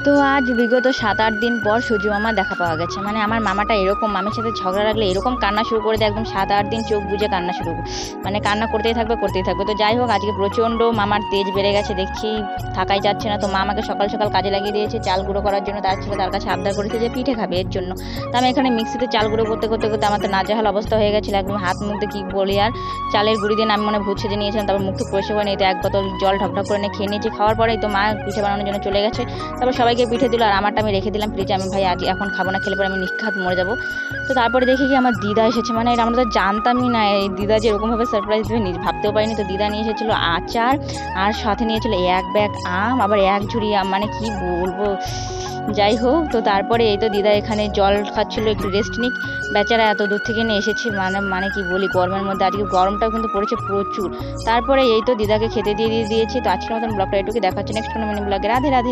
তো আজ বিগত ৭-৮ দিন পর সূর্য মামার দেখা পাওয়া গেছে। মানে আমার মামাটা এরকম, মামির সাথে ঝগড়া লাগলে এরকম কান্না শুরু করে দেয়, একদম ৭-৮ দিন চোখ বুজে কান্না শুরু, মানে কান্না করতেই থাকবে করতেই থাকবে। তো যাই হোক, আজকে প্রচণ্ড মামার তেজ বেড়ে গেছে, দেখছি থাকাই যাচ্ছে না। তো মা আমাকে সকাল সকাল কাজে লাগিয়ে দিয়েছে চাল গুঁড়ো করার জন্য। তার ছেলে তার কাছে আবদার করেছে যে পিঠে খাবে, এর জন্য। তো আমি এখানে মিক্সিতে চাল গুঁড়ো করতে করতে করতে আমার তো নাজেহাল অবস্থা হয়ে গেছিলো, একদম হাত মুখ দিয়ে কী বলি আর। চালের গুঁড়ি দিয়ে আমি মনে হয় ভূত সেজে নিয়েছিলাম, তারপর মুখ টুক পরিষ্কার করে নিয়ে তো এক বোতল জল ঢকঢক করে নিয়ে খেয়ে নিয়েছি। খাওয়ার পরেই তো মা পিঠে বানানোর জন্য চলে গেছে। তারপর সবাইকে পিঠে দিল, আর আমারটা আমি রেখে দিলাম ফ্রিজে। আমি ভাই আজ এখন খাবো না, খেলে পরে আমি নিঃখাত মরে যাবো। তো তারপরে দেখি কি আমার দিদা এসেছে, মানে এটা আমরা তো জানতামই না এই দিদা যে এরকমভাবে সারপ্রাইজ দেবে, ভাবতেও পারিনি। তো দিদা নিয়ে এসেছিলো আচার, আর সাথে নিয়েছিল এক ব্যাগ আম, আবার এক ঝুড়ি আম, মানে কি বলবো। যাই হোক, তো তারপরে এই তো দিদা এখানে জল খাচ্ছিল, একটু রেস্ট নিক। বেচারা এত দূর থেকে নিয়ে এসেছে, মানে মানে কি বলি, গরমের মধ্যে আজকে গরমটাও কিন্তু পড়েছে প্রচুর। তারপরে এই তো দিদাকে খেতে দিয়ে দিয়েছি। তো আজকের মতন ব্লগটা এটুকু, দেখা হচ্ছে নেক্সট কোনো মিনি ব্লগে। রাধে রাধে।